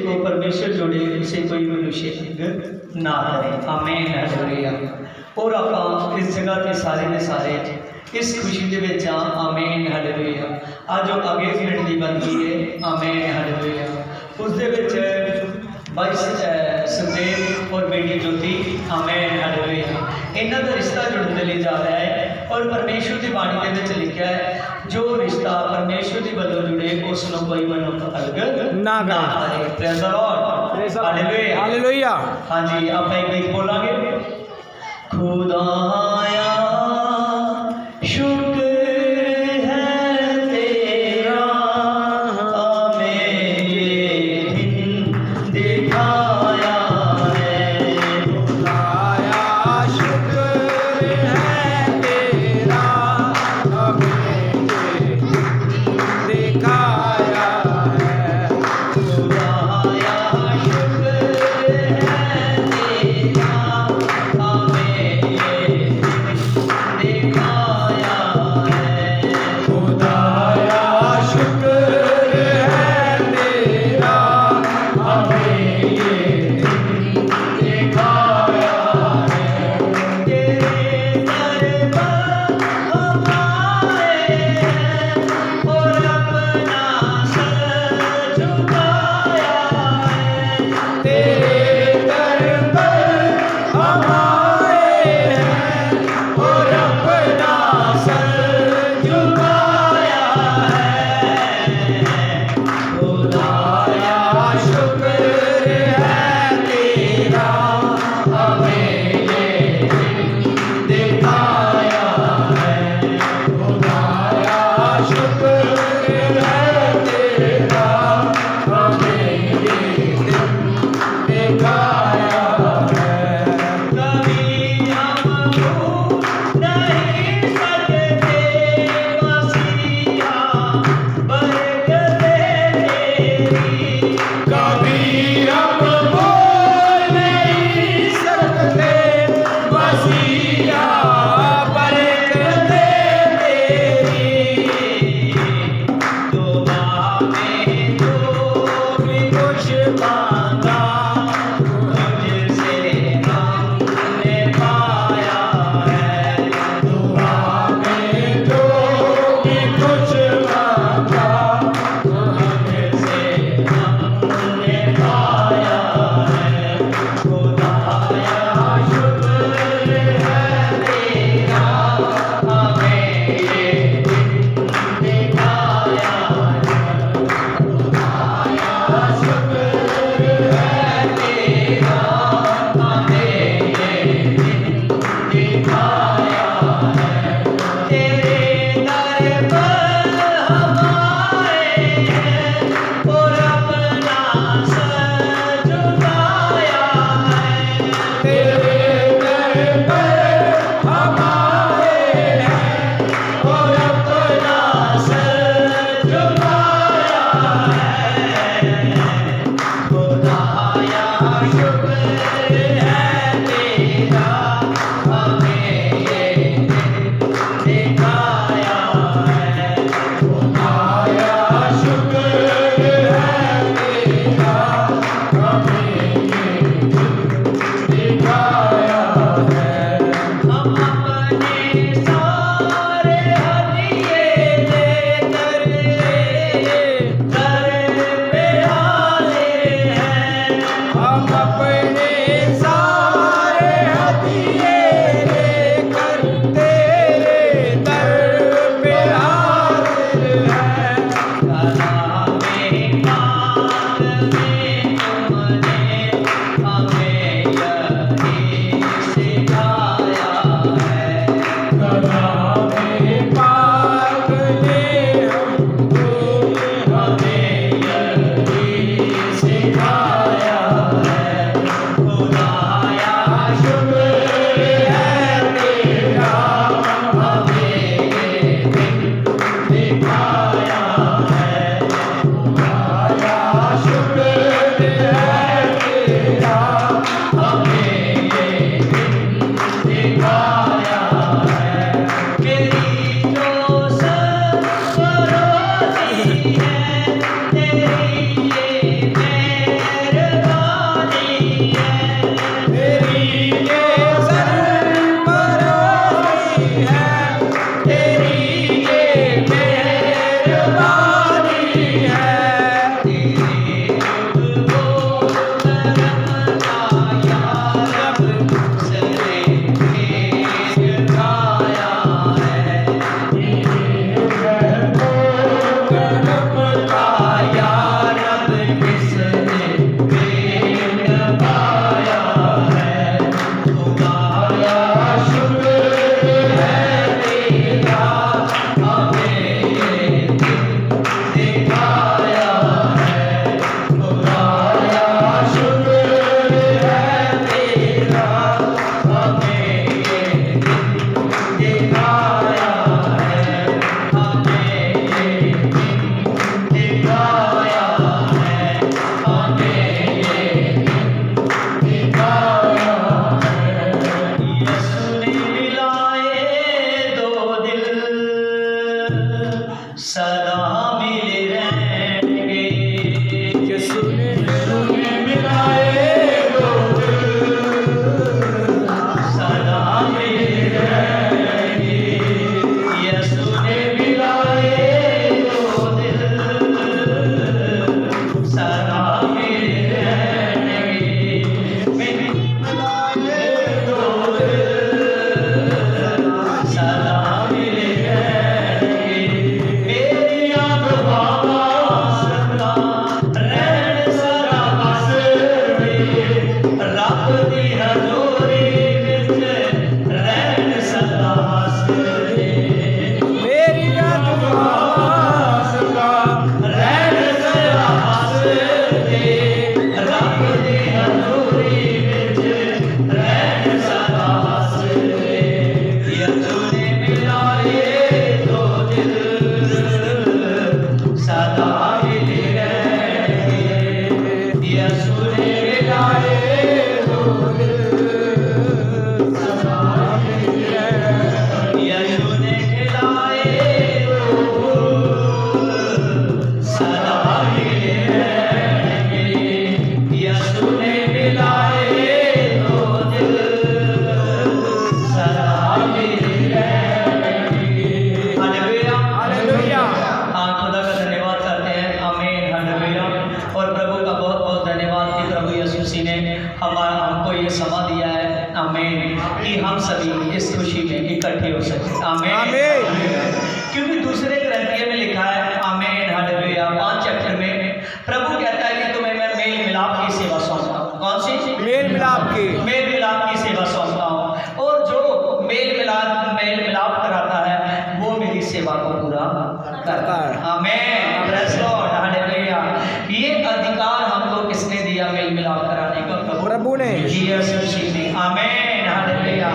को परमेश्वर जोड़े उसे कोई मनुष्य ना करे। आमीन हालेलुया। और आप इस जगह के सारे के सारे इस खुशी के विच आमीन हालेलुया। आज जो अंगेजमेंट की बनती है आमीन हालेलुया, उस दे विच भाई सुखदेव और बेटी ज्योति आमीन हालेलुया, इन्हों का रिश्ता जुड़ने लिए जा रहा है। और परमेश्वर की बाणी के विच लिखा है जो रिश्ता परमेश्वर की वलों जुड़े उसनों कोई मनुख अलग ना करे। Praise the Lord hallelujah hallelujah. हाँ जी, आप एक गीत बोलांगे। खुदाया शुक्र है तेरा, हमें ये दिन दिखाया है। खुदाया शुक्र है तेरा, हमें ये दिखाया है। खुदाया शुक्र है तेरा, हमें ये दिखाया है। खुदाया शुक्र है तेरा, हमें ये दिखाया है। तेरे दर पर हम आए हैं और अपना सर झुकाया है। तेरे दर पर हम आए हैं और अपना सर झुकाया है। खुदाया शुक्र है तेरा, हमें ये दिखाया है। खुदाया शुक्र है तेरा, हमें ये दिखाया है। कभी हम भूल नहीं सकते मसीहा बरकतें तेरी। कभी हम भूल नहीं सकते मसीहा बरकतें तेरी। दुआ में जो भी कुछ मांगा तुझसे हमने पाया है। दुआ में जो भी कुछ मांगा तुझसे हमने पाया है। खुदाया शुक्र है तेरा, हमें ये दिखाया है। खुदाया शुक्र है तेरा, हमें ये दिखाया है। तेरे दर पर हम आए हैं और अपना सर झुकाया है। तेरे दर पर हम आए हैं और अपना सर झुकाया है। खुदाया शुक्र है तेरा, हमें ये दिखाया है। खुदाया शुक्र है तेरा, हमें ये दिखाया है। हम अपने सारे हदिये लेकर दर पे हाजिर हैं। हम अपने सारे हदिये लेकर तेरे दर पे हाजिर हैं। कलामे पाक में तुमने हमें यही सिखाया है। कलामे पाक ने हमको हमें यही सिखाया है। खुदाया शुक्र है तेरा, हमें ये दिखाया है। खुदाया शुक्र है तेरा, हमें ये दिखाया है। मेरी जो सरफरोशी है तेरी ये यीशु ने मिलाए दो दिल, सदा मिले। यीशु ने मिलाए दो, सदा मिले रहेंगे। यीशु ने मिलाए दो दिल, सदा मिले रहेंगे। Hallelujah, hallelujah. हाँ, खुदा का धन्यवाद करते हैं। आमीन, हालेलुया। और प्रभु का बहुत बहुत धन्यवाद कि प्रभु यीशु मसीह ने हमको ये समा दिया है, आमीन, कि हम सभी इस खुशी में इकट्ठे हो सके। आमीन, आमीन। क्योंकि दूसरे ग्रंथियों में लिखा है, आमीन, हालेलुया, 5 चैप्टर में प्रभु कहता है कि तुम्हें मैं मेल मिलाप की सेवा सौंपता हूँ। कौन सी? मेल मिलाप की। मेल मिलाप की सेवा सौंपता हूँ। और जो मेल मिलाप कराता है वो मेरी सेवा को पूरा करता है। आमीन, प्रेज़ लॉर्ड, हालेलुया। ये अधिकार हमको किसने दिया मेल मिलाप कराने का? प्रभु ने। यीशु मसीह ने। आमीन, हालेलुया।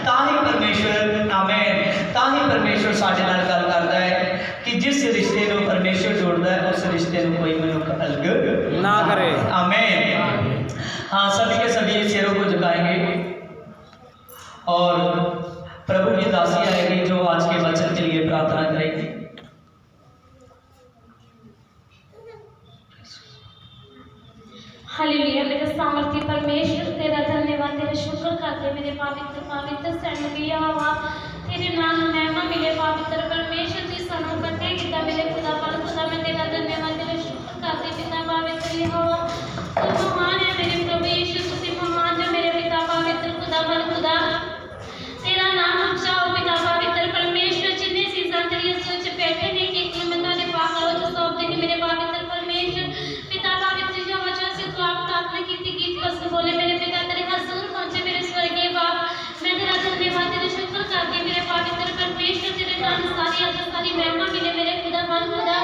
ताही परमेश्वर, आमीन, ताही परमेश्वर साडे नाल गल करदा है कि जिस रिश्ते को परमेश्वर जोड़ता है उस रिश्ते को कोई मनुष्य अलग ना करे। आमीन। हाँ, सभी के सभी सिरों को झुकाएंगे और प्रभु की दासी आएगी जो आज के वचन के लिए प्रार्थना करेगी। हालेलुया। मेरे सामर्थ्य परमेश्वर तेरा धन्यवाद, तेरे शुक्र करते मेरे पवित्र पवित्र सैनलिया हवा तेरे नाम महिमा मिले पवित्र परमेश्वर जी सानू कटे गीता मेरे खुदा पर खुदा मैं तेरा धन्यवाद तेरे शुक्र करते पिता पवित्र यहोवा तू महान है मेरे प्रभु यीशु तुझे महान है मेरे पिता पवित्र खुदा पर खुदा तेरा नाम ऊंचा हो पिता पवित्र परमेश्वर जिन्हें सीजन तेरी सोच बैठे नहीं कि कीमत ने पाक हो जो सौंप देंगे मेरे पवित्र परमेश्वर पिता पवित्र जो वचन से तू आप प्रार्थना की थी गीत पसंद बोले मेरे पिता तेरे हजूर पहुंचे मेरे स्वर्गीय बाप मैं तेरा धन्यवाद तेरे शुक्र करती मेरे पवित्र परमेश्वर तेरे नाम सारी अदर सारी महिमा मिले मेरे खुदा मान खुदा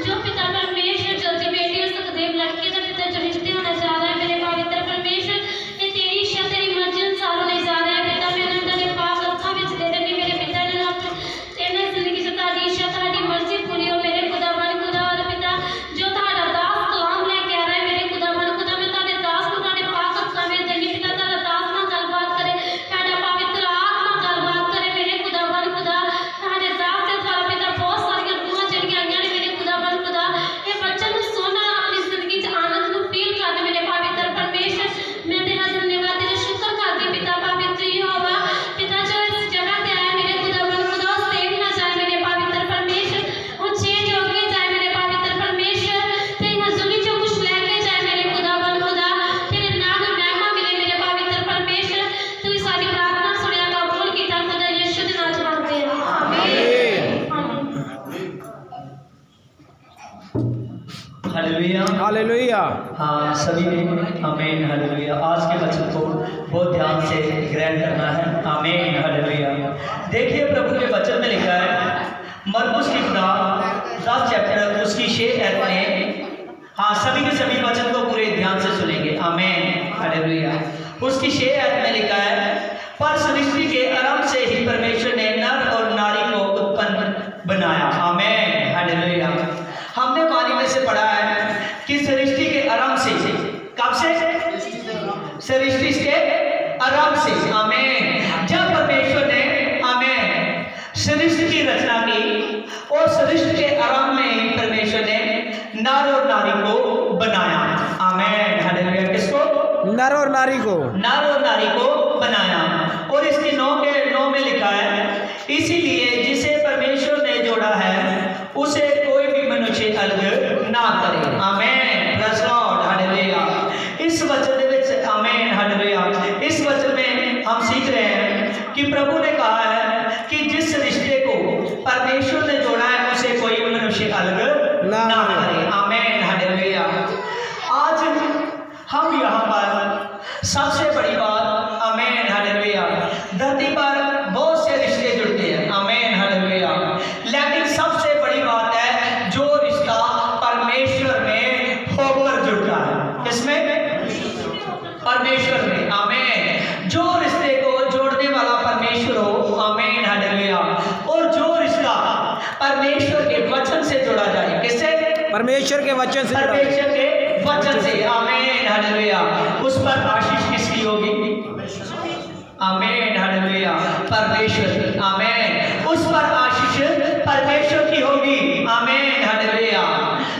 जो पिता परमेश्वर जल्दी बेटी और सुखदेव लड़के का पिता जो रिश्ते होने जा रहा है मेरे पवित्र परमेश्वर ये तेरी इच्छा तेरी मर्जी अनुसार होने जा रहा है पिता मैं उन्होंने पाक अखा विच दे देनी मेरे पिता ने तेने जिंदगी से तारी इच्छा तारी मर्जी पूरी हो मेरे खुदा मान खुदा और पिता जो तारा दास कलाम लेके आ रहा है मेरे खुदा मान खुदा मैं तारे दास को तारे पाक अखा में देनी पिता तारा दास ना गलबात करे तारा पवित्र आत्मा गलबात करे मेरे खुदा मान खुदा तारे दास से तारा पिता बहुत सारी दुआ जड़ियां आईयां ने मेरे खुदा मान खुदा ये बच्चन को सोना अपनी जिंदगी च आनंद को फील करने मेरे पवित्र परमेश्वर मैं तेरा धन्यवाद तेरा शुक्र करती पिता पवित्र यहोवा पिता जो इस जगह पे आया मेरे खुदा मान खुदा सेव ना जाए मेरे पवित्र परमेश्वर वो चेंज होके जाए मेरे पवित्र परमेश्वर तेरी हजूरी जो कुछ लेके जाए मेरे खुदा मान खुदा तेरे नाम में महिमा मिले मेरे पवित्र परमेश्वर तू इस सारी प्रार्थना सुनिया कबूल कीता खुदा यीशु दे नाम च मांगते हैं आमीन आमीन। Hallelujah, hallelujah. हाँ, सभी ने आमीन, हालेलुया। आज के वचन को बहुत ध्यान से ग्रहण करना है। आमीन, हालेलुया। देखिए प्रभु के वचन में लिखा है मरकुस की किताब 10 चैप्टर उसकी 6 आयत में, हाँ, सभी के सभी वचन को पूरे ध्यान से सुनेंगे। आमीन, हालेलुया। उसकी 6 आयत में लिखा है पर सृष्टि के आरंभ से ही परमेश्वर ने नर और नारी को उत्पन्न बनाया। आमीन, हालेलुया। हमने वाणी में से पढ़ा है कि सृष्टि के आरंभ से, कब से? सृष्टि के आरंभ से। आमीन। जब परमेश्वर ने, आमीन, सृष्टि की रचना की और सृष्टि के आरंभ में ही परमेश्वर ने नर और नारी को बनाया। आमीन, हालेलुया। किसको? नर और नारी को। नर और नारी को बनाया। और इसकी 9 में लिखा है इसीलिए जिसे परमेश्वर ने जोड़ा है उसे कोई भी मनुष्य अलग ना करे। आमीन, प्रेज़ लॉर्ड, हालेलुया। इस वचन में, आमीन, हालेलुया, इस वचन में हम सीख रहे हैं कि प्रभु ने कहा है कि जिस रिश्ते को परमेश्वर ने जोड़ा है उसे कोई मनुष्य अलग ना करे। आमीन, हालेलुया। आज हम यहाँ पर सबसे बड़ी बात, आमीन, हालेलुया, धरती पर बहुत से रिश्ते जुड़ते हैं। आमीन, हालेलुया। लेकिन सबसे बड़ी बात है जो रिश्ता परमेश्वर में होकर जुड़ता है। किसमें? परमेश्वर में। आमीन। जो रिश्ते को जोड़ने वाला परमेश्वर हो। आमीन, हालेलुया। और जो रिश्ता परमेश्वर के वचन से जोड़ा जाए। किससे? परमेश्वर के वचन से। परमेश्वर के वचन से, आमीन हालेलुया, उस पर आशीष किसकी होगी? आमीन हालेलुया, परमेश्वर की। आमीन, उस पर आशीष परमेश्वर की होगी। आमीन हालेलुया।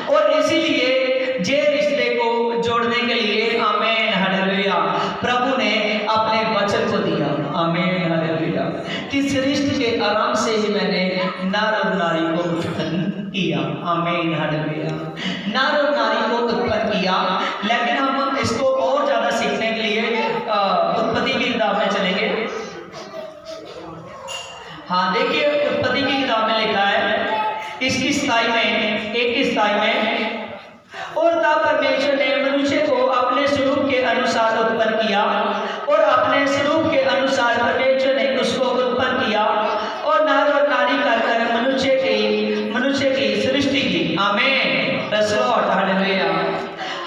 और इसीलिए जे रिश्ते को जोड़ने के लिए, आमीन हालेलुया, प्रभु ने अपने वचन को दिया। आमीन हालेलुया। किस रिश्ते के आराम से ही मैंने नर और नारी को उत्पन्न किया। आमीन हालेलुया। नर और नारी को उत्पन्न किया। लेकिन हम इसको और ज्यादा सीखने के लिए उत्पत्ति की किताब में चलेंगे। हाँ देखिए, उत्पत्ति की किताब में लिखा है इसकी 27 में, 21 में, और तब परमेश्वर ने मनुष्य को अपने स्वरूप के अनुसार उत्पन्न किया, और अपने स्वरूप के अनुसार परमेश्वर ने उसको उत्पन्न किया, और नर और नारी कर मनुष्य की सृष्टि की। आमीन, प्रेज़ लॉर्ड, हालेलुया।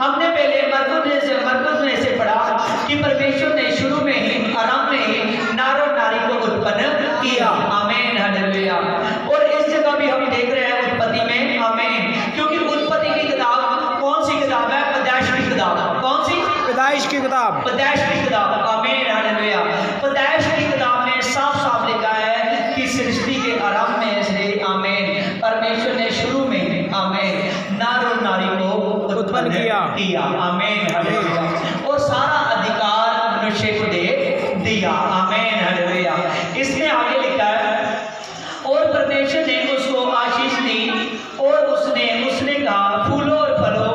हमने पहले मरकुस में से पढ़ा कि परमेश्वर ने शुरू में ही, आरंभ में ही नर और नारी को उत्पन्न किया। आमीन हालेलुया। और इस जगह भी हम देख रहे हैं उत्पत्ति में। आमीन, क्योंकि उत्पत्ति की किताब कौन सी किताब है? पैदाइश की किताब। कौन सी? पैदाइश की किताब। पैदाइश की किताब। आमीन हालेलुया। पैदाइश की किताब में साफ साफ लिखा है कि सृष्टि के आरंभ में से, आमीन, परमेश्वर ने शुरू में, आमीन, नर और नारी को उत्पन्न किया। आमीन हालेलुया। और सारा अधिकार मनुष्य को दे दिया। आमीन हालेलुया। इसमें आगे लिखा है, और परमेश्वर ने उसको आशीष दी, और उसने कहा, फूलो और फलो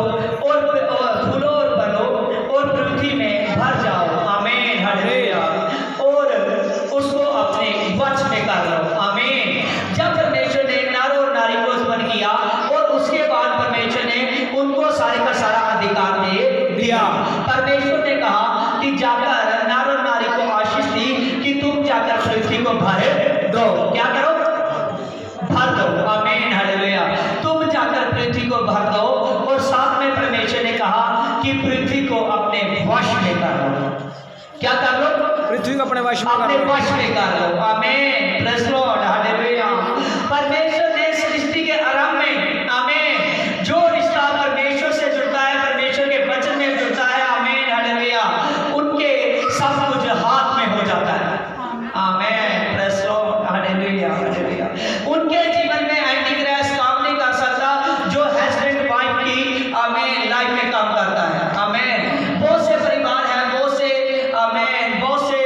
और पृथ्वी में भर जाओ। आमीन हालेलुया। और उसको अपने वश में कर लो। आमीन। जब परमेश्वर ने नर और नारी को उत्पन्न किया, और उसके बाद परमेश्वर ने उनको सारे का सारा अधिकार दे दिया। परमेश्वर ने कहा कि जाकर नर और नारी को आशीष दी कि तुम जाकर पृथ्वी को भर दो। क्या करो? भर दो। आमीन हालेलुया। तुम जाकर पृथ्वी को भर दो। और साथ में परमेश्वर ने कहा कि पृथ्वी को अपने वश में कर लो। क्या कर लो? पृथ्वी को अपने वश में अपने वश में कर लो। आमीन, प्रेज़ लॉर्ड, हालेलुया। परमेश्वर ने सृष्टि के आरंभ में, आमीन, जो रिश्ता परमेश्वर से जुड़ता है, परमेश्वर के वचन में जुड़ता है, आमीन हालेलुया, उनके सब कुछ हाथ में हो जाता है। आमीन, प्रेज़ लॉर्ड, हालेलुया, हालेलुया। उनके जीवन में एंटीक्राइस्ट काम नहीं कर सकता जो हस्बैंड वाइफ की, आमीन, लाइफ में काम करता है। आमीन। बहुत से परिवार हैं, बहुत से, आमीन, बहुत से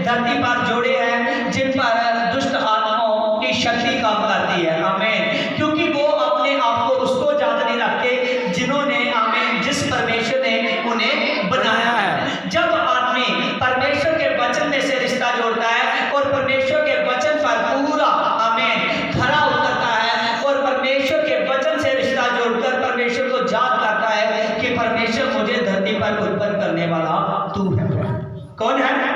धरती पर जोड़े हैं जिन पर दुष्ट आत्माओं की शक्ति काम करती है। आमीन। क्योंकि वो अपने आप को उसको याद नहीं रखते जिन्होंने, आमीन, जिस परमेश्वर ने उन्हें बनाया है। जब आदमी परमेश्वर के वचन में से रिश्ता जोड़ता है और परमेश्वर के वचन पर पूरा, आमीन, खरा उतरता है, और परमेश्वर के वचन से रिश्ता जोड़कर परमेश्वर को याद करता है कि परमेश्वर मुझे धरती पर उत्पन्न करने वाला तू है। कौन है?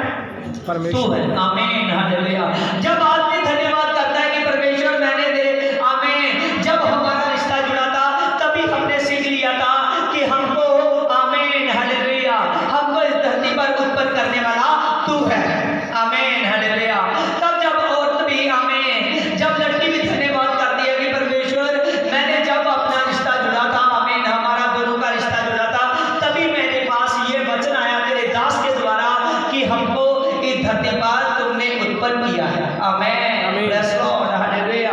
तू है। आमीन हालेलुया। जब आदमी धन्यवाद करता है कि परमेश्वर मैंने दे, आमीन, जब हमारा रिश्ता जुड़ा था तभी हमने सीख लिया था कि हमको, आमीन हालेलुया, हमको इस धरती पर उत्पन्न करने वाला तू है। आमीन हालेलुया। तब जब औरत भी, आमीन, जब लड़की भी धन्यवाद करती है कि परमेश्वर मैंने जब अपना रिश्ता जुड़ा था, आमीन, हमारा दोनों का रिश्ता जुड़ा था, तभी मेरे पास ये वचन आया तेरे दास के द्वारा कि हमको इस धरती पर तुमने उत्पन्न किया है। आमीन, प्रेज़ लॉर्ड, हालेलुया।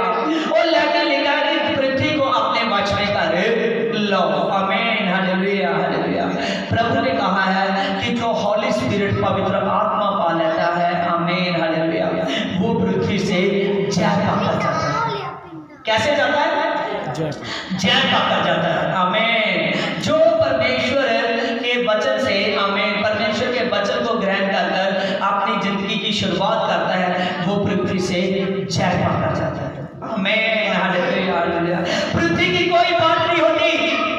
और लेकिन लिखा है कि पृथ्वी को अपने वश में कर लो। आमीन हालेलुया, हालेलुया। प्रभु ने कहा है कि जो हॉली स्पिरिट, पवित्र आत्मा पा लेता है, आमीन हालेलुया, वो पृथ्वी से जय पाकर जाता है। कैसे जाता है? जय पाकर जाता है। आमीन। जो परमेश्वर के वचन से, आमीन, परमेश्वर के वचन को ग्रहण कर अपनी जिंदगी की शुरुआत करता है, वो पृथ्वी से जय पाकर जाता है। आमीन हालेलुया, हालेलुया। पृथ्वी की कोई बात नहीं होती।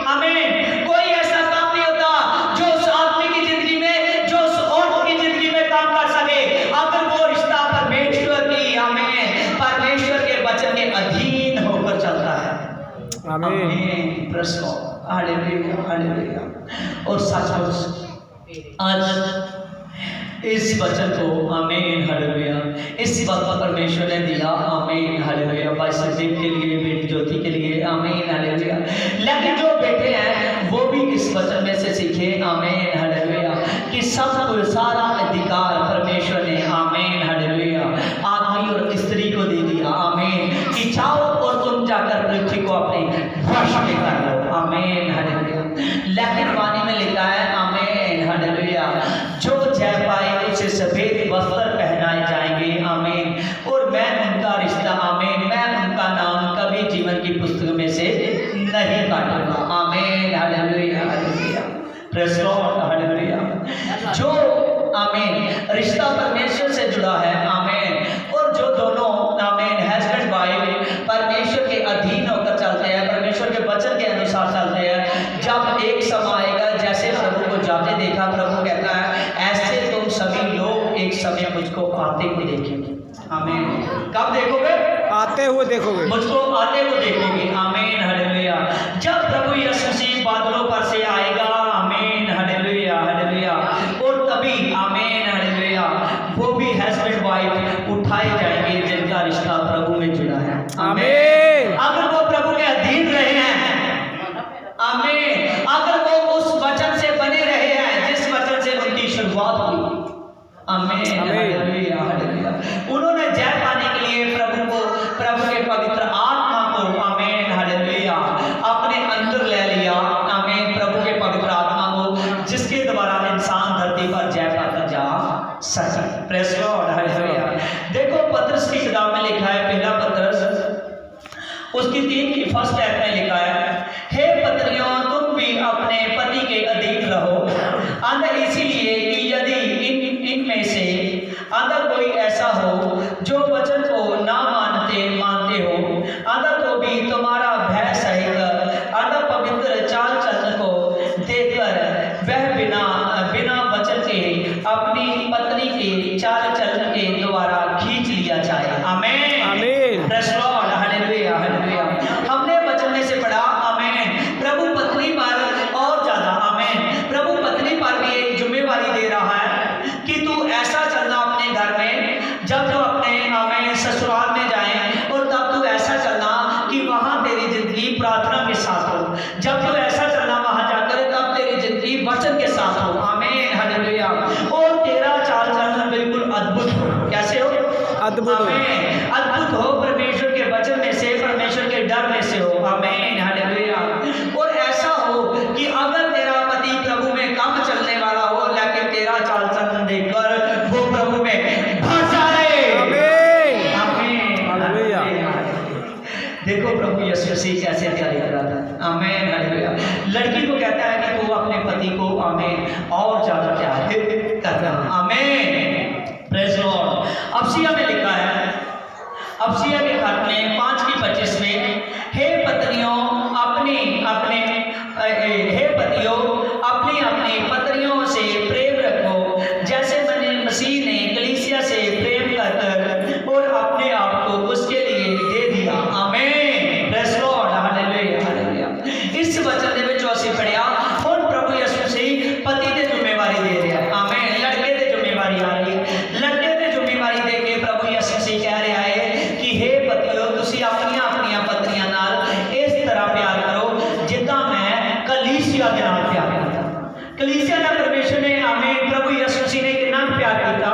आमीन। कोई ऐसा काम नहीं होता जो उस आदमी की जिंदगी में, जो उस औरत की जिंदगी में काम कर सके, अगर वो रिश्ता परमेश्वर की, आमीन, परमेश्वर के वचन के अधीन होकर चलता है। आमीन, प्रेज़ लॉर्ड, हालेलुया, हालेलुया। और सचमुच आज इस वचन को, आमीन हालेलुया, इस वक्त परमेश्वर ने दिया। आमीन हालेलुया। भाई सजीव के लिए, बेटी ज्योति के लिए, आमीन हालेलुया। लेकिन जो बेटे हैं वो भी इस वचन में से सीखे, आमीन हालेलुया, कि सब सारा अधिकार परमेश्वर ने, आमीन हालेलुया, आदमी और स्त्री को दे दिया, आमीन, कि जाओ और तुम जाकर पृथ्वी को अपने वश में कर लो, आमीन हालेलुया। लेकिन वाणी में लिखा है, आमीन हालेलुया, जो जय पाए उसे सफेद वस्त्र पहनाए जाएंगे, आमीन, और मैं उनका रिश्ता, आमीन, मैं उनका नाम कभी जीवन की पुस्तक में से नहीं काटूंगा, आमीन hallelujah hallelujah, praise lord hallelujah. जो आमीन रिश्ता परमेश्वर से जुड़ा है, आमीन, और जो दोनों, आमीन, हस्बैंड वाइफ परमेश्वर के अधीन होकर चलते हैं, परमेश्वर के वचन के अनुसार चलते हैं, जब एक समय आएगा, जैसे प्रभु को जाते देखा, प्रभु कहता है ऐसे तुम सभी लोग एक समय मुझको आते हुए देखेंगे, आमीन। कब देखोगे? आते हुए देखोगे, मुझको आते हुए देखोगे, आमीन हालेलुया। जब प्रभु यीशु मसीह बादलों पर से आएगा, आमीन हालेलुया हालेलुया, और तभी, आमीन हालेलुया, वो भी हस्बैंड वाइफ उठाए जाएंगे जिनका रिश्ता प्रभु में जुड़ा है, आमीन। अगर वो प्रभु के अधीन रहे हैं, आमीन, अगर वो उस वचन से बने रहे हैं जिस वचन से उनकी शुरुआत हुई, आमीन हालेलुया हालेलुया। उन्होंने जय पाने के लिए प्रभु को, प्रभु के पवित्र आत्मा को, आमीन हालेलुया, अपने अंदर ले लिया, आमीन, प्रभु के पवित्र आत्मा को, जिसके द्वारा इंसान धरती पर जय पाकर जा सके, प्रेज़ लॉर्ड हालेलुया। देखो पतरस की किताब में लिखा है, पहला पतरस उसकी 3 की फर्स्ट आयत में लिखा है, हे पत्नियों तुम भी अपने पति के अधीन रहो, अंदर इसीलिए कि यदि इनमें से अगर कोई ऐसा हो जो वचन को ना मानते हो, अगर तो भी तुम्हारा भय सहित अगर पवित्र चाल चलन को देखकर वह बिना वचन के अपनी पत्नी के चाल चलन के द्वारा खींच लिया जाए, आमीन आमीन, प्रेज़ लॉर्ड हालेलुया हालेलुया। हमने वचन में से पढ़ा, आमीन, प्रभु पत्नी पर और ज्यादा, आमीन, प्रभु पत्नी पर भी एक जिम्मेवारी दे रहा है कि तू ऐसा चलना अपने घर में, जब तू अपने, आमीन, ससुराल में जाए, और तब तू ऐसा चलना कि वहां तेरी जिंदगी प्रार्थना के साथ हो, जब तू ऐसा चलना वहां जाकर तब तेरी जिंदगी वचन के साथ हो, आमीन हालेलुया, और तेरा चाल चलन बिल्कुल अद्भुत हो, कैसे हो? अद्भुत हो, आमीन, अद्भुत हो, परमेश्वर के वचन में से, परमेश्वर के डर में से हो, आमीन हालेलुया, और ऐसा हो कि अगर तेरा पति प्रभु में कम चलने वाला हो, लेकिन तेरा चाल चलन देखकर वो प्रभु में भर जाए, आमीन आमीन हालेलुया। देखो प्रभु यीशु मसीह कैसे तैयारी करा था, आमीन हालेलुया। लड़की को कहता है कि तू अपने पति को, आमीन, और ज्यादा प्यार करना, आमीन, प्रेज़ लॉर्ड। अबसिया में लिखा है, अबसिया के खत में 5:25 में, हे पत्नियों अपनी अपनी पत्नियों से प्रेम रखो, जैसे मैंने मसीह ने कलीसिया से प्रेम कर और अपने आप को उसके लिए दे दिया, आमीन, प्रेज़ लॉर्ड हालेलुया हालेलुया। इस वचन दे विच ਅਸੀਂ पढ़िया, हुण प्रभु यीशु मसीह पति दे जिम्मेवारी दे रहा है, आमीन, लड़के दे जिम्मेवारी आ रही है, लड़के दे जिम्मेवारी दे के प्रभु यीशु मसीह कह रहा है कि हे पतियों तुसीं अपनी पत्नियां नाल इस तरह प्यार करो जिद्दां मैं कलीसिया दे नाल प्यार करदा। कलीसिया नाल परमेश्वर ने, आमीन, प्रभु यीशु मसीह ने कितना प्यार किया,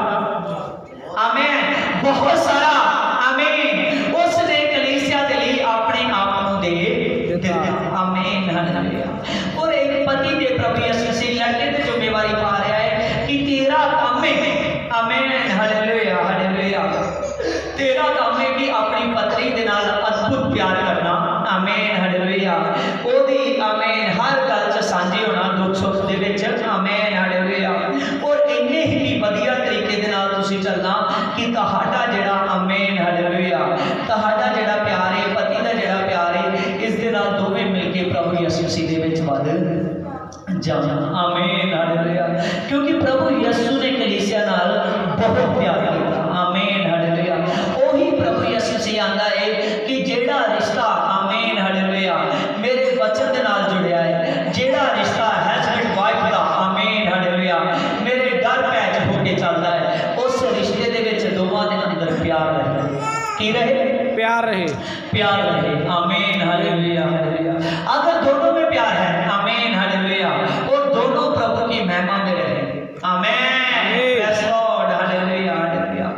आमीन, बहुत सारा, आमीन, उसने कलीसिया दे लिए अपने आप को दे दिता, आमीन हालेलुया। और एक पति दे प्रभु यीशु मसीह लड़के की जिम्मेवारी पा रहा है कि तेरा काम है, आमीन हालेलुया हालेलुया, तेरा काम है कि अपनी पत्नी दे नाल अद्भुत प्यार करना, आमीन हालेलुया, ओदी, आमीन, हर गल च सांझे होना, दुख सुख दे विच, आमीन हालेलुया, और इन्ने ही वधिया तरीके दे नाल तुसीं चलना कि तुहाडा जिहड़ा, आमीन हालेलुया, तुहाडा जिहड़ा प्यार है, पति दा जिहड़ा प्यार है, इस दे नाल दोवें मिल के प्रभु यीशु मसीह दे विच वध जाना, आमीन हालेलुया, क्योंकि प्रभु यीशु ने कलीसिया नाल बहुत प्यार किया, आमीन हालेलुया। ओही प्रभु यीशु मसीह आंदा है कि जेड़ा रिश्ता, आमीन हालेलुया, मेरे वचन दे नाल जुड़िया है, जेड़ा रिश्ता हस्बैंड वाइफ दा, आमीन हालेलुया, मेरे डर पैच होके चलदा है, उस रिश्ते दे विच दोवां दे अंदर प्यार रहे, की रहे, प्यार रहे, आमीन हालेलुया हालेलुया। अगर दोनों में प्यार है, आमीन हालेलुया, महिमा में रहेंगे। आमीन, आमीन। Praise lord, hallelujah, hallelujah.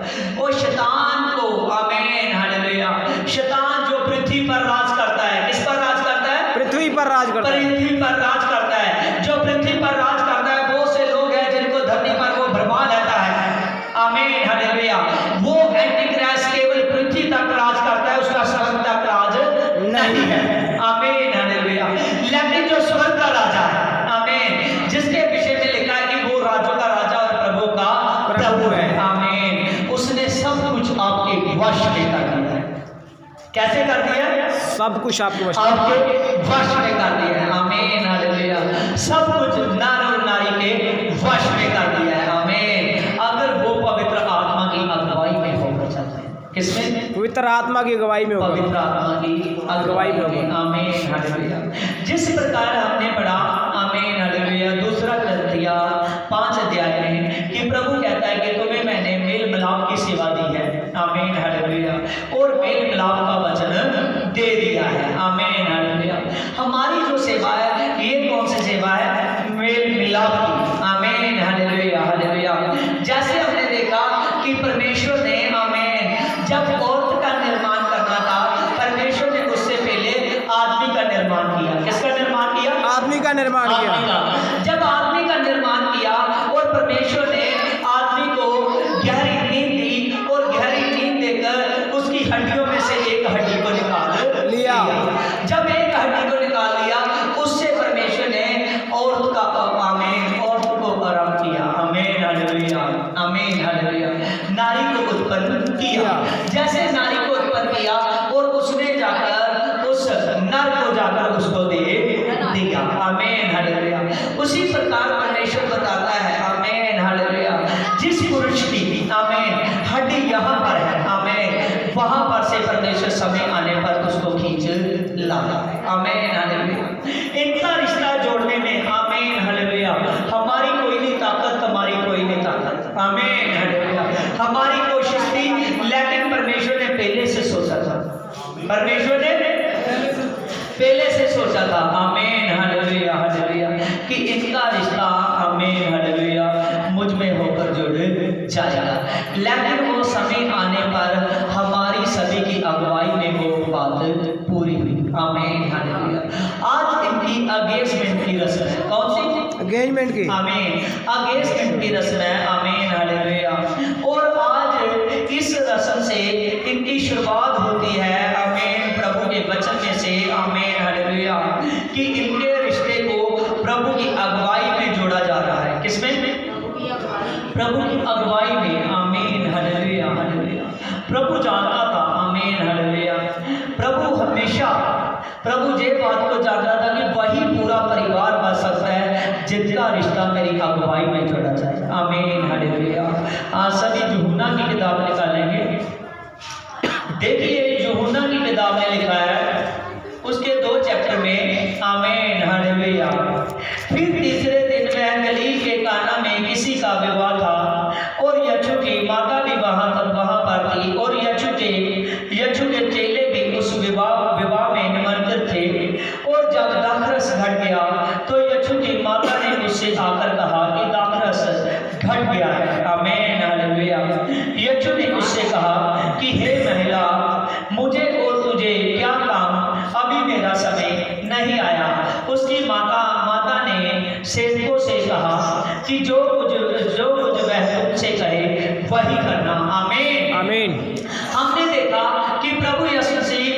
ओ शैतान को, आमीन, हालेलुया, शैतान जो पृथ्वी पर राज करता है, किस पर राज करता है? पृथ्वी पर राज करता है। पृथ्वी पर राज करता है। जो पृथ्वी पर राज करता है, बहुत से लोग हैं जिनको धरती पर वो भरमा लेता है। आमीन, हालेलुया। वो एंटीक्राइस्ट केवल पृथ्वी तक राज करता है, उसका स्वर्ग तक राज नहीं है। आमीन, हालेलुया। लेकिन जो स्वर्ग का राजा है, आमीन, जिसके विषय में लिखा है कि वो राजों का राजा और प्रभु का प्रभु है, आमीन, उसने सब कुछ आपके वश में कर दिया है। कैसे कर दिया है? सब कुछ आपके वश में। आपके वश में कर दिया है। आमीन, हालेलुया। सब कुछ नर और नारी के वश में कर दिया है। आमीन, अगर वो पवित्र आत्मा की अगुवाई में होकर चलते हैं। किसमें? पवित्र आत्मा की गवाही में होगा। पवित्र आत्मा की अगुवाई में होगा। आमीन, हालेलुया। जिस प्रकार हमने पढ़ा, आमीन, हालेलुया, दूसरा करंथिया 5 अध्याय में कि प्रभु कहता है कि तुम्हें मैंने मेल मिलाप की सेवा दी है। आमीन, हालेलुया। और मेल मिलाप का वचन दे दिया है। आमीन, हालेलुया। हमारी जो सेवा है, ये कौन सी सेवा है? मेल मिलाप की। आमीन, हालेलुया, हालेलुया। जैसे हमने देखा कि परमेश्वर ने, आमीन, जब औरत का निर्माण करना था, परमेश्वर ने उससे पहले आदमी का निर्माण किया। किसका निर्माण किया? आदमी का निर्माण आदमी किया। का। जब आदमी का निर्माण किया और परमेश्वर ने आदमी को गहरी नींद दी और गहरी नींद देकर उसकी हड्डियों में से एक हड्डी को निकाल लिया। जब एक हड्डी को निकाल लिया, उससे परमेश्वर ने औरत का, आमीन, औरत को आराम किया। आमीन, हालेलुया, आमीन, हालेलुया। नारी को उत्पन्न किया। जैसे नारी को उत्पन्न किया और उसने जाकर उस नर को जाकर उसको दे दिया। आमीन, हालेलुया। उसी प्रकार परमेश्वर बताता है, आमीन, हालेलुया, जिस पुरुष की, आमीन, हड्डी यहाँ पर है, आमीन, वहां पर से परमेश्वर समय आने पर उसको खींच लाता है। आमीन, हालेलुया। इनका रिश्ता जोड़ने में, आमीन, हालेलुया, हमारी कोई नहीं ताकत, हमारी कोई नहीं ताकत। आमीन, हालेलुया। हमारी कोशिश थी, लेकिन परमेश्वर ने पहले से सोचा था। परमेश्वर ने पहले से सोचा था। आमीन, हालेलुया, हालेलुया, कि इनका रिश्ता, आमीन, हालेलुया, मुझ में होकर जुड़ जाएगा। लेकिन वो समय आने पर हमारी सभी की अगुवाई में वो बात पूरी हुई। आमीन, हालेलुया। आज इनकी एंगेजमेंट की रस्म है। कौन सी? एंगेजमेंट की। आमीन, एंगेजमेंट की रस्म है। आमीन, हालेलुया। और आज इस रस्म से इनकी शुरुआत होती है, आमीन, प्रभु के वचन में से। आमीन, हालेलुया, कि इनके रिश्ते को प्रभु की अगुवाई में जोड़ा जा रहा है। किसमें? प्रभु की अगुवाई में। आमीन, हालेलुया, हालेलुया। प्रभु जानता था, आमीन, हालेलुया, प्रभु हमेशा, प्रभु ये बात को जानता था कि वही पूरा परिवार बन सकता है जिनका रिश्ता मेरी अगुवाई में जोड़ा जाए। आमीन, हालेलुया। आज सभी यूहन्ना की किताब निकालेंगे। देखिए, यूहन्ना की किताब में लिखा है, उसके 2 चैप्टर में, आमीन, हालेलुया। फिर तीसरे दिन वह गलील के काना में किसी का विवाह था और यीशु की माता भी वहां पर थी और यीशु के चेले भी उस विवाह में निमंत्रित थे। और जब दाखरस घट गया तो यीशु की माता ने उससे आकर कहा कि दाखरस घट गया है। आमीन, हालेलुया। यीशु ने उससे कहा कि हे महिला, मुझे और तुझे क्या काम, अभी मेरा समय नहीं आया। उसकी माता ने सेवकों से कहा कि जो कुछ वह तुमसे कहे वही करना। आमीन, आमीन। हमने देखा कि प्रभु यीशु मसीह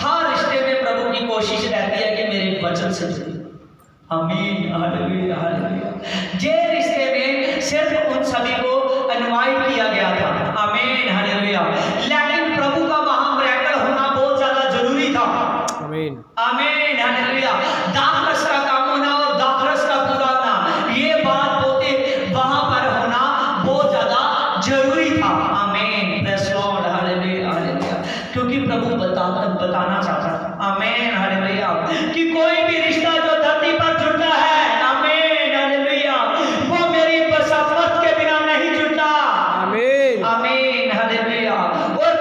हर रिश्ते में प्रभु की कोशिश रहती है कि मेरे वचन से जुड़े। आमीन, हालेलुया, हालेलुया। जे रिश्ते में सिर्फ उन सभी को इनवाइट किया गया था। आमीन, हालेलुया। लेकिन प्रभु का वहां मिरेकल होना बहुत ज्यादा जरूरी था। आमीन, आमीन, हालेलुया। दाखरस का काम होना और दाखरस का पूरा होना, ये बात वहां पर होना बहुत ज्यादा जरूरी था। आमीन, प्रेज़ लॉर्ड, हालेलुया, हालेलुया। क्योंकि प्रभु बताना चाहता था, आमीन, हालेलुया, कि कोई भी रिश्ता जो धरती पर जुड़ता है, आमीन, हालेलुया, वो मेरी बसावत के बिना नहीं जुड़ता। आमीन, आमीन, हालेलुया। और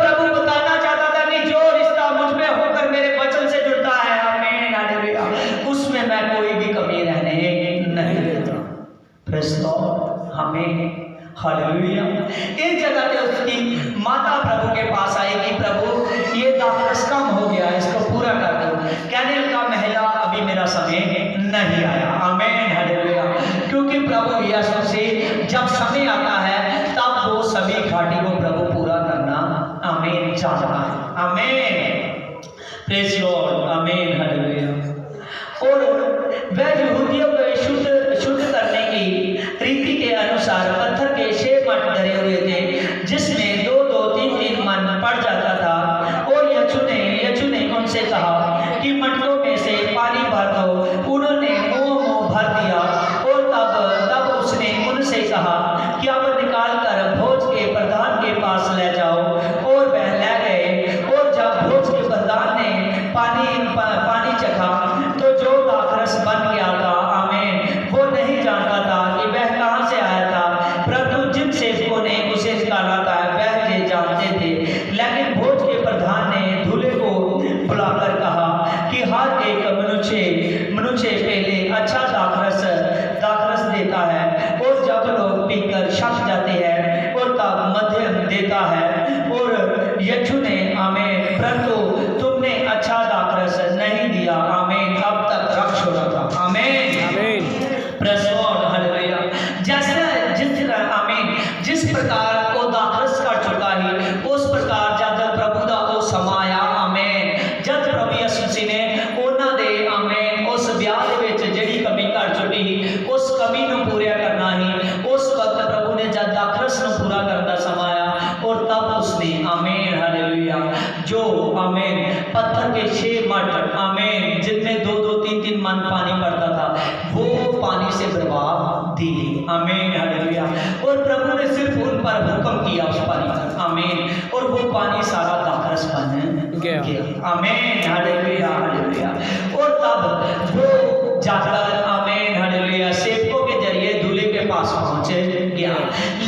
प्रेज़ लॉर्ड, आमीन, हालेलुया। एक जगह पे उसकी माता प्रभु के पास आई कि प्रभु ये दाखरस कम हो गया, इसको पूरा कर दो। कहने लगा महिला अभी मेरा समय नहीं आया, आमीन, हालेलुया। क्योंकि प्रभु यीशु से जब समय आता है तब वो सभी घाटी को प्रभु पूरा करना, आमीन, चाहता है, आमीन, प्रेज़ लॉर्ड, आमीन, हालेलुया। और वह यहूदियों को शुद्ध करने की रीति के अनुसार पत्थर के 6 मट धरे हुए थे, जिसमें 2-2, 3-3 मन पड़ जाता था। और यीशु ने उनसे कहा कि मटकों में से पानी भर दो। उन्होंने मुंह भर दिया। और तब उसने उनसे कहा कि अब निकाल कर भोज के प्रधान के पास ले जाओ। और वह ले गए। और जब भोज के प्रधान ने पानी चखा तो जो दाखरस बन गया था, आमीन, वो नहीं जानता था कि वह कहाँ से आया था, परंतु जिन सेवकों ने उसे निकाला था वह ये जानते थे। लेकिन भोज के प्रधान ने दूल्हे को बुलाकर कहा कि हर एक मनुष्य पहले अच्छा दाखरस देता है, और जब लोग पीकर शक जाते हैं और तब मध्यम देता है। और यीशु ने, आमीन, परंतु तुमने अच्छा दाखरस नहीं दिया, आमीन, अब तक रख छोड़ा था, आमीन, आमीन, प्रेज़ लॉर्ड, हालेलुया। जिस प्रकार वो दाखरस कर चुका है, उस प्रकार जब प्रभु दा वो समाया, आमीन, जब प्रभु यीशु मसीह ने उन्हां दे, आमीन, उस ब्याह दे विच जिहड़ी कमी कर चुकी ही, उस कमी नूं पूरा करना ही, उस वक्त प्रभु ने जब दाखरस नूं पूरा करदा समाया। और तब उसने, आमीन, हालेलुया, जो, आमीन, पत्थर के 6 मट, आमीन, जिनमें 2-2, 3-3 मन पानी पड़ता था, वो पानी से बर्बाद दिए, आमीन, हालेलुया। और प्रभु ने सिर्फ उन पर हुक्म किया उस पानी पर, आमीन, और वो पानी सारा दाखरस बन गया, आमीन, हालेलुया, हालेलुया। और तब वो जाकर, आमीन, हालेलुया, सेवकों के जरिए दूल्हे के पास पहुंच गया।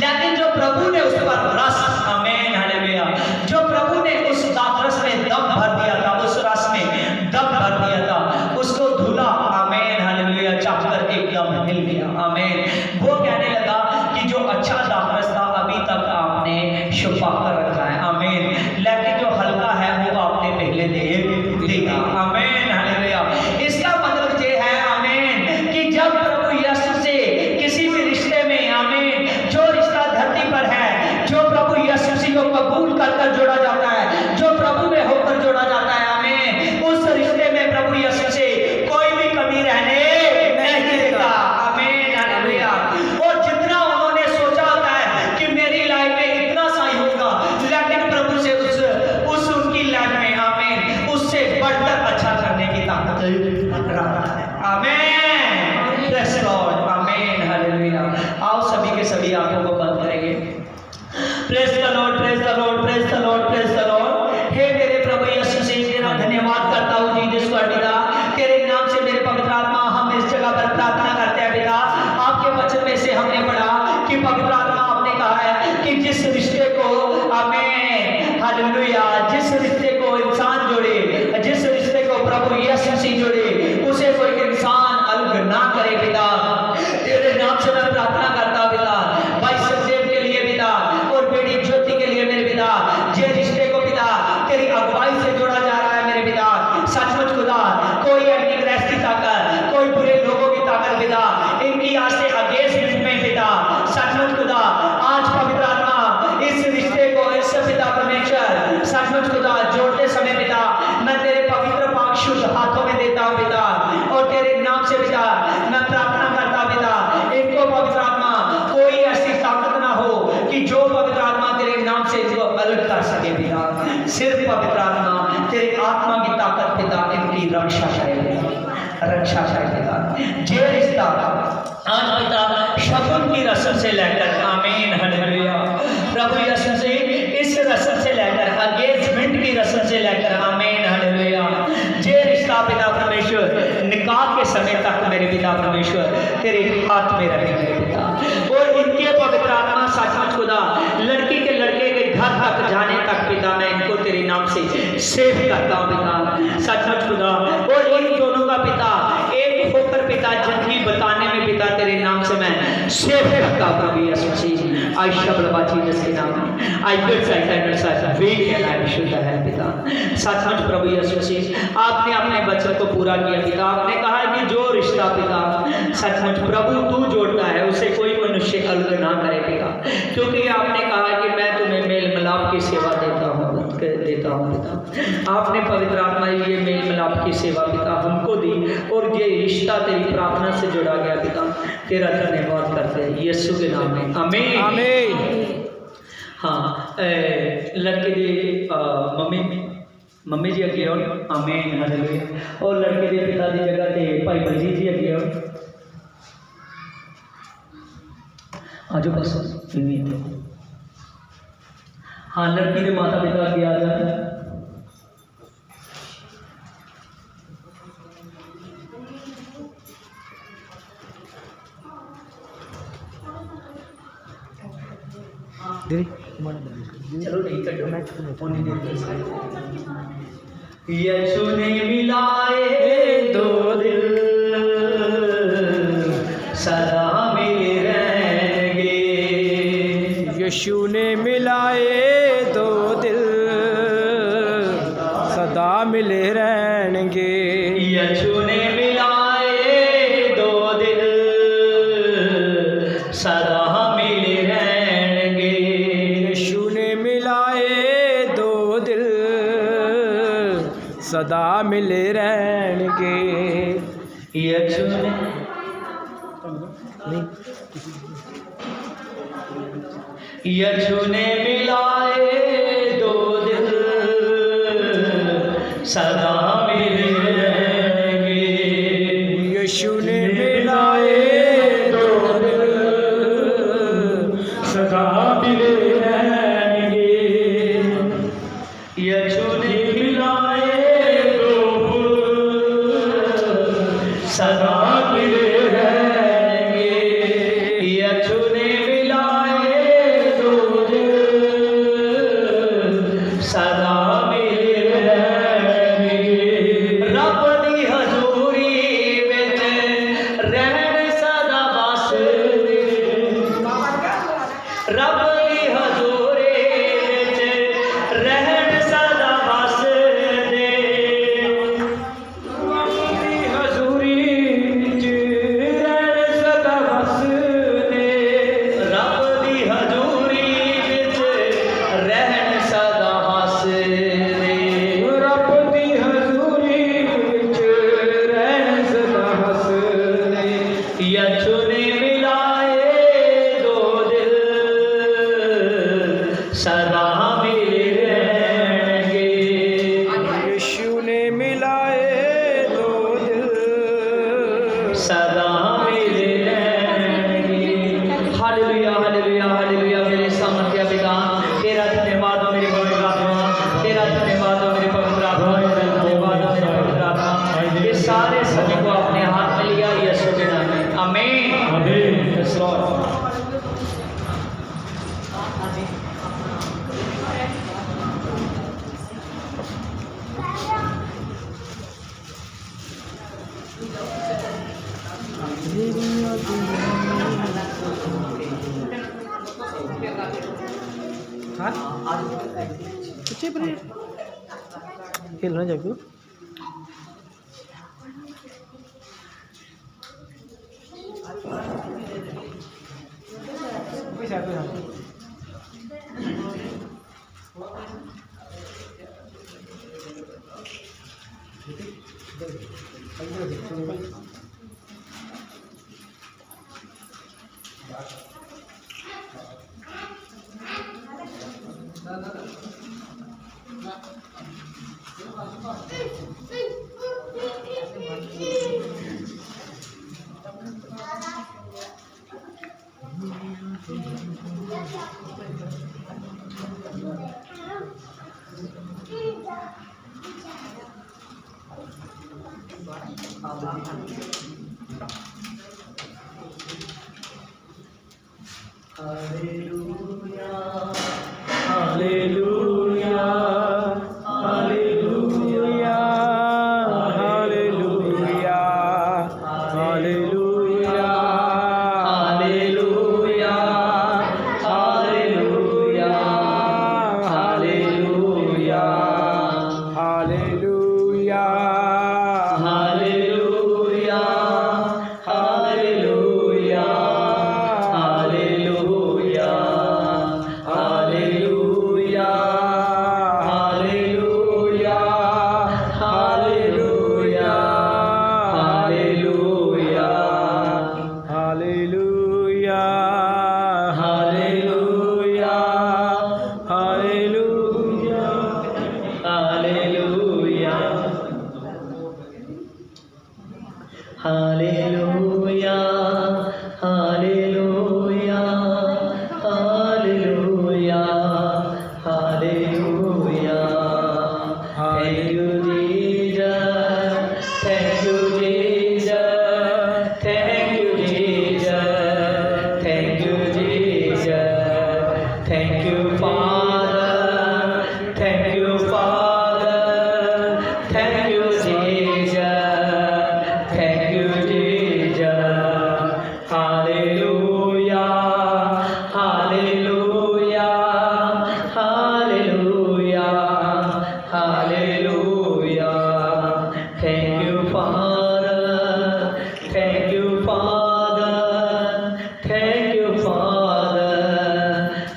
लेकिन जो प्रभु ने उस पर रस, आमीन, हालेलुया, जो प्रभु ने उस दाखरस में दम भर दिया था, उस रस में दम भर दिया था, उसको धुला, आमीन, हालेलुया, चाह कर एकदम हिल गया, आमीन। वो कहने लगा कि जो अच्छा दाखरस था अभी तक आपने छुपा कर रखा है, आमीन, लेकिन जो हल्का है वो आपने पहले दे दिया, आमीन, हालेलुया। इसका मतलब ये है, आमीन, कि जब प्रभु यीशु से किसी भी रिश्ते में, आमीन, जो रिश्ता धरती पर है, जो प्रभु यीशु से को कबूल कर जोड़ा जाता है, जो प्रभु में होकर जोड़ा जाता है, आमीन, उस रिश्ते में प्रभु यीशु से कोई भी कमी रहने नहीं देता, आमीन, हालेलुया। और जितना उन्होंने सोचा होता है कि मेरी लाइफ में इतना सही होगा, लेकिन प्रभु से उस उनकी लाइफ में, आमीन, उससे बढ़कर अच्छा करने की ताकत रखता है, आमीन, प्रेज़ लॉर्ड, आमीन, हालेलुया। आओ सभी के सभी आंखों को बंद करेंगे। Praise the lord, praise the lord, praise the lord, praise the lord. हे मेरे प्रभु यीशु मसीह, तेरा धन्यवाद करता हूँ जीसस का पिता, तेरे नाम से मेरे पवित्र आत्मा, हम इस जगह पर प्रार्थना करते हैं पिता। आपके वचन में से हमने पढ़ा कि पवित्र आत्मा आपने कहा है कि जिस रिश्ते को, आमीन, हालेलुया, जिस रिश्ते को इंसान जोड़े, जिस रिश्ते को प्रभु यीशु मसीह जोड़े, उसे कोई इंसान अलग ना करे पिता। तेरे नाम से मैं प्रार्थना करता हूँ पिता, भाई सचदेव के लिए पिता, और बेटी ज्योति के लिए मेरे पिता, जे रिश्ते को पिता तेरी अगुवाई से जोड़ा जा रहा है मेरे पिता, सचमुच खुदा, कोई एंटीक्राइस्ट की ताकत, कोई बुरे लोगों की ताकत पिता, इनकी आज से अगेंस्ट में पिता, सचमुच खुदा, आज पवित्र आत्मा इस रिश्ते को, इस पिता परमेश्वर, सचमुच खुदा, जोड़ते समय पिता, मैं तेरे पवित्र पाक शुद्ध हाथों में देता हूँ पिता, और तेरे नाम से पिता मैं प्रार्थना करता हूँ पिता, इनको पवित्र आत्मा कोई ऐसी ताकत ना हो कि जो पवित्र आत्मा तेरे नाम से इनको अलग कर सके पिता। सिर्फ पवित्र आत्मा, तेरे आत्मा की ताकत पिता इनकी रक्षा करे पिता, रक्षा करे पिता। जे रिश्ता आज पिता शगुन की रस्म से लेकर, आमीन, हालेलुया, प्रभु यीशु से इस रस्म से लेकर, एंगेजमेंट की रस्म से लेकर, आमीन, हालेलुया, जे रिश्ता पिता परमेश्वर निकाह के समय तक मेरे पिता परमेश्वर तेरे हाथ में रहे मेरे पिता, और इनके पवित्र आत्मा सचमुच खुदा लड़की के लड़के के घर तक जाने तक पिता मैं इनको तेरे नाम से सेव करता हूँ पिता, सचमुच खुदा, और इन दोनों का पिता एक होकर पिता जिंदगी बताने में पिता तेरे नाम से मैं सेव करता प्रभु यीशु मसीह। आई शब्द बाची जिसके नाम में आई गुड साइड साथ वे कहना है विशुद्ध है पिता। सचमुच प्रभु यीशु मसीह आपने अपने वचन को पूरा किया पिता। आपने कहा है कि जो रिश्ता पिता सचमुच प्रभु तू जोड़ता है उसे कोई मनुष्य अलग ना करे पिता, क्योंकि आपने कहा कि मैं तुम्हें मेल मिलाप की सेवा देता हूँ पिता। आपने पवित्र आत्मा ये मेल मिलाप की सेवा पिता हमको दी और ये रिश्ता तेरी प्रार्थना से जुड़ा गया पिता। तेरा धन्यवाद करते हैं यीशु के नाम में आमीन आमीन। हाँ लड़के दी मम्मी जी अगे आओ आमीन हालेलुया। और लड़के के पिता की जगह ते भाई बलजीत जी अगे आओ। आज बस हाँ लड़की के माता पिता अगे आ जाए। चलो नहीं कटो यीशु ने मिलाए दो दिल सदा मिले रहेंगे। यीशु ने मिलाए दो दिल सदा मिले रहेंगे। यीशु ने मिलाए दो दिल सदा मिले रहेंगे। यीशु ने मिलाए दो दिल सदा मिले रहेंगे। यीशु ने यीशु ने मिलाए दो दिल सदा मिले रहेंगे। यीशु ने मिलाए दो दिल सदा मिले रहेंगे। यीशु ने मिलाए दो सदा मिले रहेंगे। यीशु ने मिलाए दो सदा मिले रहेंगे। रब दी हजूरी विच रहण सदा बसदे। रब दी हजूरी विच रहण सदा बसदे। हजूरी च रहण सदा बसदे। रब दी हजूरी विच रहण सदा हसदे। रब दी हजूरी विच रहण सदा हसदे। यीशु ने मिलाए दो दिल सदा मिले रहेंगे। यीशु ने मिलाए दो दिल सदा मिले रहेंगे। Hallelujah hallelujah hallelujah. मेरे सामर्थ्य पिता तेरा धन्यवाद हो मेरे पवित्र आत्मा। तेरा धन्यवाद हो मेरे पवित्र आत्मा। तेरा धन्यवाद हो मेरे पवित्र आत्मा। ये सारे सभी को अपने हाथ में लिया यीशु के नाम में आमीन आमीन। Yes Lord. कुछ पर खेलना जाके hallelujah hallelujah hallelujah hallelujah hallelujah hallelujah hallelujah hallelujah hallelujah hallelujah hallelujah hallelujah hallelujah Thank you, Jesus. Thank you, Jesus. Thank you, Jesus. Thank you, Father. Thank you, Father. Thank you, Jesus. Thank you, Jesus. Hallelujah. Hallelujah. Hallelujah. Hallelujah. Thank you, Father. Thank you, Father. Thank you, Father.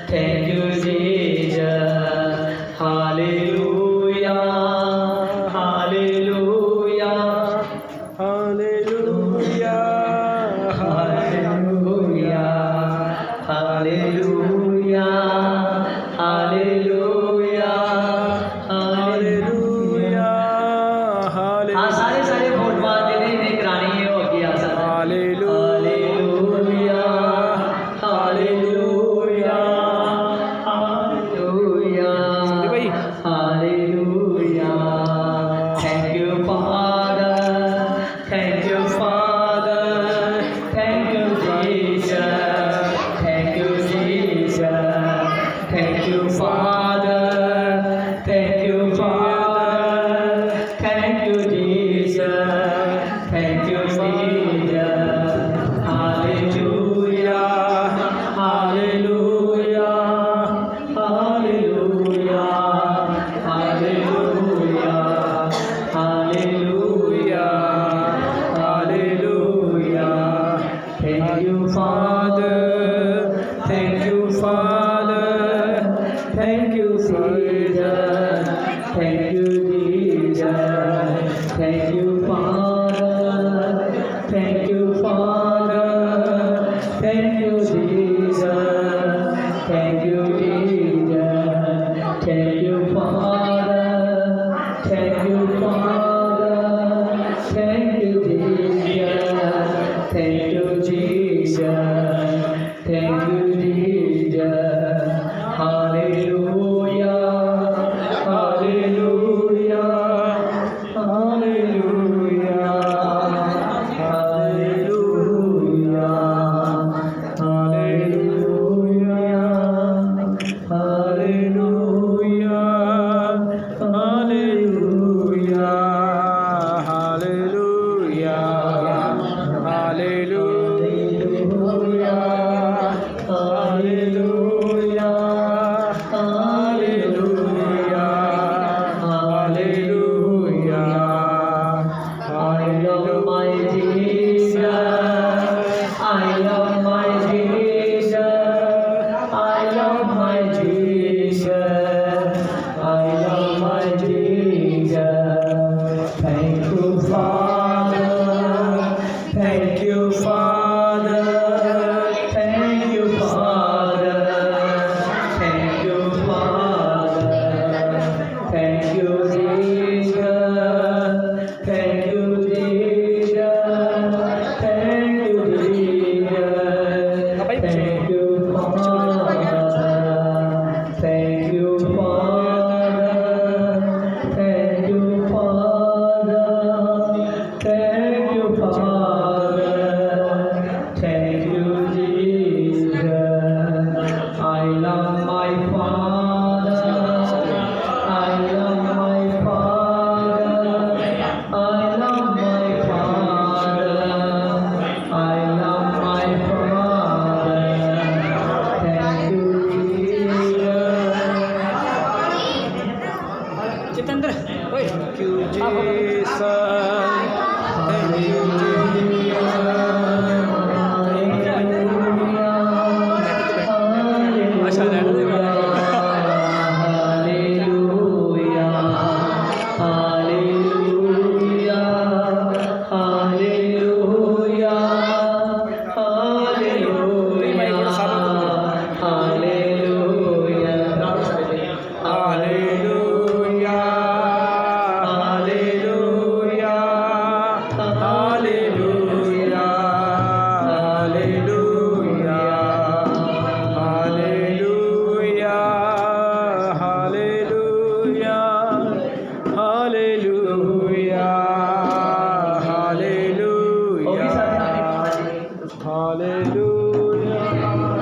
Thank you, Jesus. Hallelujah. Hallelujah. Hallelujah Hallelujah. Hallelujah. Hallelujah. Hallelujah हाँ सारे सारे फोटोआं जिन्हें इन्हें करानी है वो अगे आ सकते हैं। हालेलुया हालेलुया हालेलुया सुनते भाई? Hallelujah thank you father thank you father thank you Jesus thank you Jesus thank you father thank you father thank you Jesus thank you Jesus hallelujah hallelujah hallelujah hallelujah hallelujah hallelujah thank you father thank you father thank you Jesus thank you Jesus thank you father thank you father thank you Jesus thank you Jesus thank you father thank you father thank you Jesus thank you Jesus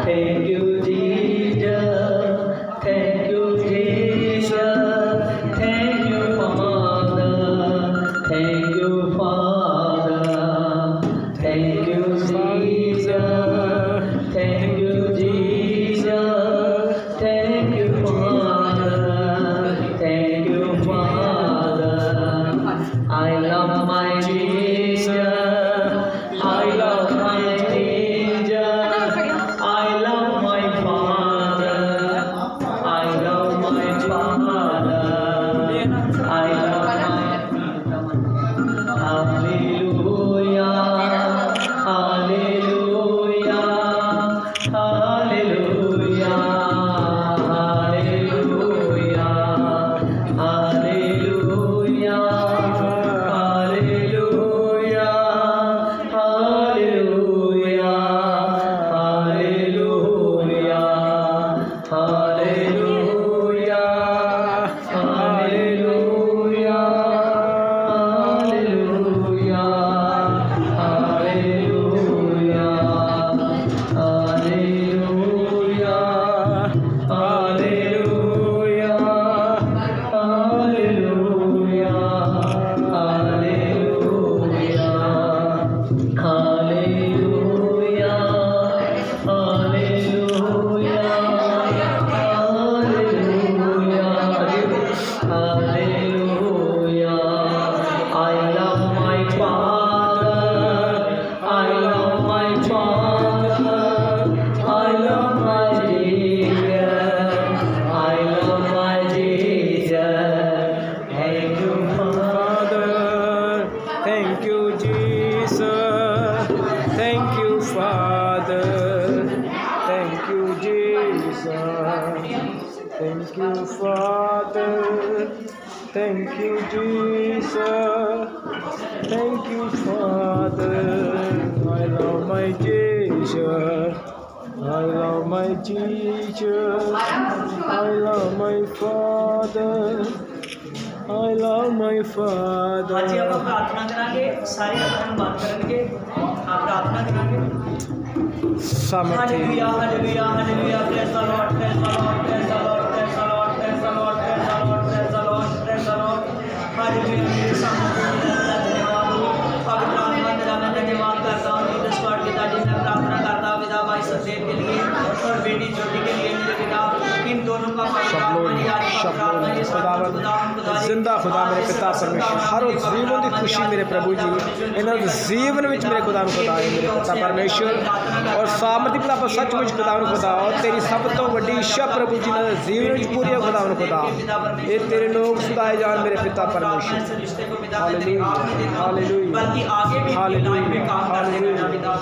Thank you, Jesus. Thank you, Jesus. Thank you, Father. Thank you, Father. Thank you, Jesus. Thank you, Jesus. Thank you, Father. Thank you, Father. I love my Jesus. I love my Jesus. I love my Father. I love my Father. I love my Hallelujah. Hallelujah. Hallelujah. Hallelujah. Hallelujah. Hallelujah. Hallelujah. Hallelujah. Hallelujah. Hallelujah. I love my Father. I love my Father. I love my Jesus. I love my Jesus. Thank you, Father. Thank you, Jesus. Thank you, Father. Thank you, Jesus. Thank you, Father. Thank you, Jesus. Thank you, Father. I love my Jesus. I love my Jesus. I love my Father. I love my Father. ਅੱਜ ਆਪਾਂ ਪ੍ਰਾਰਥਨਾ ਕਰਾਂਗੇ ਸਾਰੇ ਅੱਖਾਂ ਨੂੰ ਬੰਦ ਕਰਨਗੇ ਆਪ ਪ੍ਰਾਰਥਨਾ ਕਰਾਂਗੇ Samati. Hallelujah, hallelujah, hallelujah. Praise the Lord, praise the Lord, praise the Lord, praise the Lord, praise the Lord, praise the Lord, praise the Lord, praise the Lord. Hallelujah. मेरे सामने धन्यवाद हो पवित्र आत्मा तेरा मैं धन्यवाद करता हूँ जीसस गॉड पिता जी मैं प्रार्थना करता हूँ पिता भाई सचदेव के लिए और बेटी ज्योति के लिए मेरे पिता इन दोनों का पवित्र आत्मा जी आज पवित्र आत्मा जी खुदा जिंदा खुदा मेरे पिता परमेश्वर हर उस जीवन की खुशी मेरे प्रभु जी इन्हों जीवन में मेरे खुदा खुदा है मेरे पिता परमेश्वर और सामर्थी पिता पर सचमुच खुदा खुदा और तेरी सब तो बड़ी इच्छा प्रभु जी ने जीवन में पूरी खुदा खुदा ये तेरे लोग सुधाए जान मेरे पिता परमेश्वर हालेलुया हालेलुया बल्कि आगे भी लाइफ में काम करने का पिता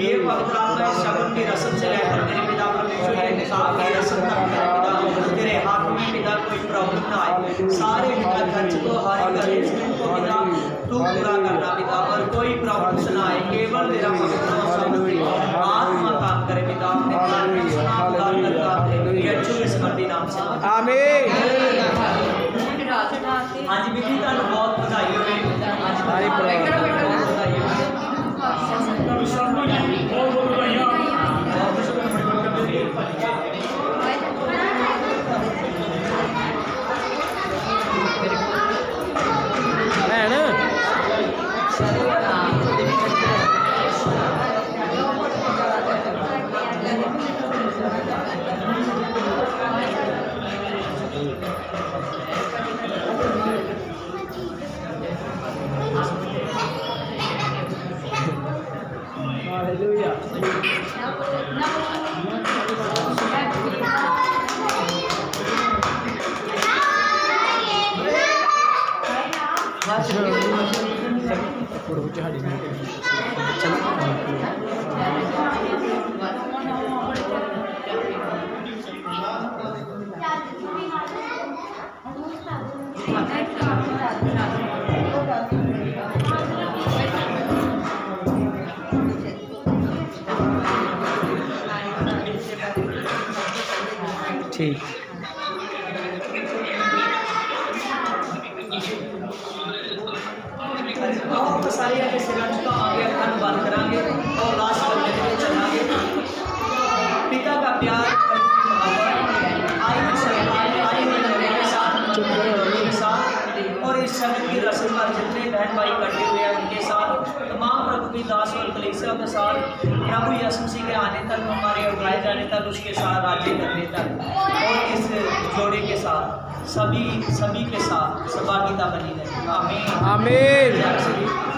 ये पवित्र आत्मा इस शब्द की रस्म से लेकर मेरे पिता परमेश्वर ये निकाल की रस्म तक मेरे पिता तेरे हाथ में पिता कोई प्रॉब्लम ना आए सारे पिता खर्च को हर गरीब को पिता तू पूरा करना पिता और कोई प्रॉब्लम ना आए केवल तेरा पवित्र आत्मा काम करे पिता यीशु इस मसीह नाम से आमीन आज भी ਤੁਹਾਨੂੰ बहुत बधाई होवे आज सारी हालेलुया ठीक बहुत सारे ऐसे सिरंज का आगे अपन बंद करांगे और लास्ट करने के लिए चलांगे इस शगन की रस्म पर जितने बहन भाई इकट्ठे हुए हैं उनके साथ, तमाम प्रभु की दास और कलीसिया के साथ, प्रभु यीशु मसीह के आने तक, हमारे उठाए जाने तक, उसके साथ राज्य करने तक, और इस जोड़े के साथ सभी के साथ सहभागिता बनी रहे। आमीन। आमीन।